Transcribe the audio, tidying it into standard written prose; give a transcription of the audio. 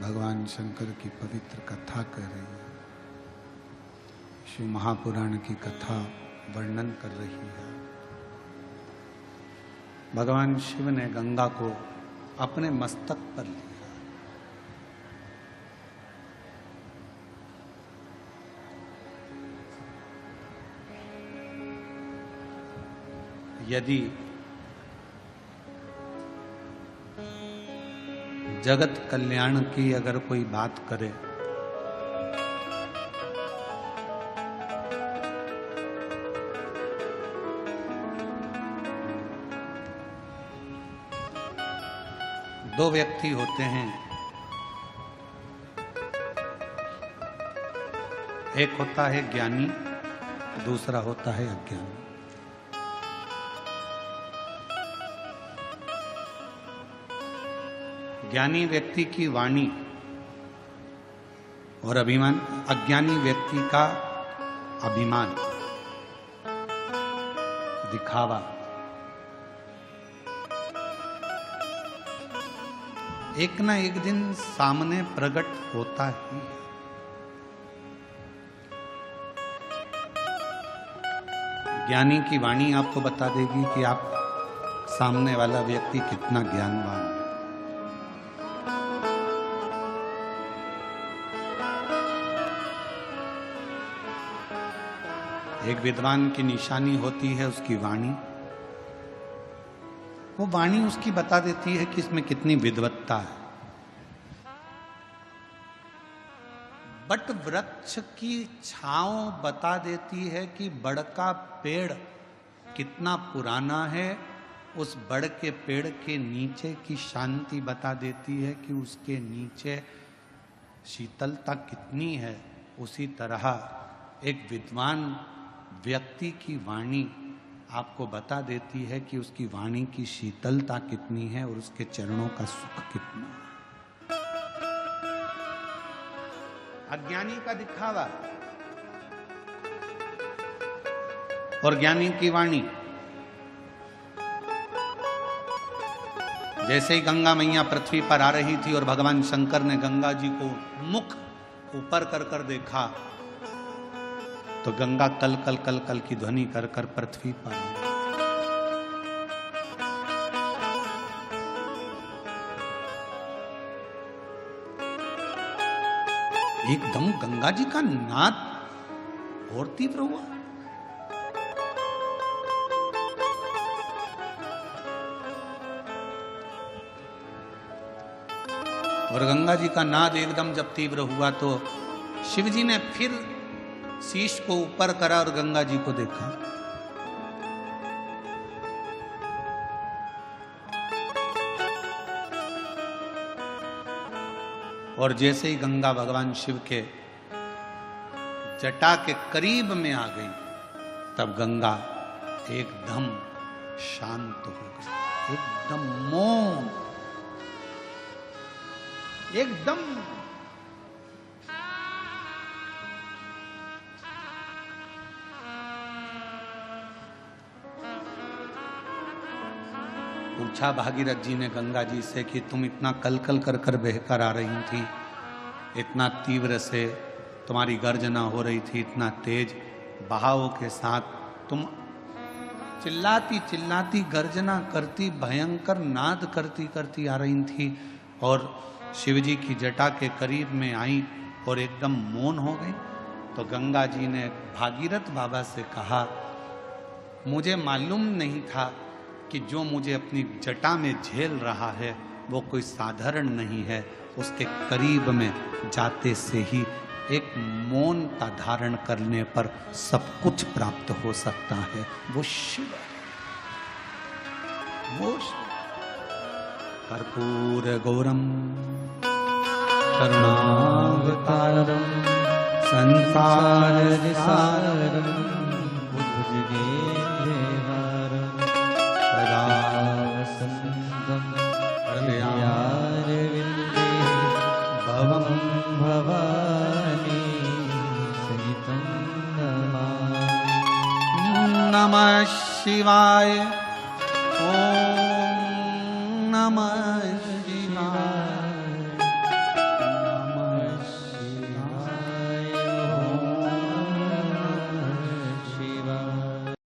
भगवान शंकर की पवित्र कथा कर रही है, शिव महापुराण की कथा वर्णन कर रही है। भगवान शिव ने गंगा को अपने मस्तक पर लिया। यदि जगत कल्याण की अगर कोई बात करे दो व्यक्ति होते हैं, एक होता है ज्ञानी, दूसरा होता है अज्ञानी। ज्ञानी व्यक्ति की वाणी और अभिमान, अज्ञानी व्यक्ति का अभिमान, दिखावा। एक ना एक दिन सामने प्रकट होता ही है। ज्ञानी की वाणी आपको बता देगी कि आप सामने वाला व्यक्ति कितना ज्ञानवान है। एक विद्वान की निशानी होती है उसकी वाणी। वो वाणी उसकी बता देती है कि इसमें कितनी विद्वत्ता है। बट वृक्ष की छांव बता देती है कि बड़ का पेड़ कितना पुराना है। उस बड़ के पेड़ के नीचे की शांति बता देती है कि उसके नीचे शीतलता कितनी है। उसी तरह एक विद्वान व्यक्ति की वाणी आपको बता देती है कि उसकी वाणी की शीतलता कितनी है और उसके चरणों का सुख कितना है। अज्ञानी का दिखावा और ज्ञानी की वाणी। जैसे ही गंगा मैया पृथ्वी पर आ रही थी और भगवान शंकर ने गंगा जी को मुख ऊपर कर कर देखा तो गंगा कल कल कल कल की ध्वनि कर कर पृथ्वी पर एकदम गंगा जी का नाद और तीव्र हुआ। और गंगा जी का नाद एकदम जब तीव्र हुआ तो शिव जी ने फिर शीश को ऊपर करा और गंगा जी को देखा। और जैसे ही गंगा भगवान शिव के जटा के करीब में आ गई तब गंगा एकदम शांत हो गई, एकदम मौन, एकदम पूछा भागीरथ जी ने गंगा जी से कि तुम इतना कल कल कर कर बहकर आ रही थी, इतना तीव्र से तुम्हारी गर्जना हो रही थी, इतना तेज बहाव के साथ तुम चिल्लाती चिल्लाती गर्जना करती भयंकर नाद करती करती आ रही थी और शिवजी की जटा के करीब में आई और एकदम मौन हो गई। तो गंगा जी ने भागीरथ बाबा से कहा, मुझे मालूम नहीं था कि जो मुझे अपनी जटा में झेल रहा है वो कोई साधारण नहीं है। उसके करीब में जाते से ही एक मौन का धारण करने पर सब कुछ प्राप्त हो सकता है। वो शिव है, वो कर्पूर गौरम करुणावतारम संसार सारम नमः शिवाय।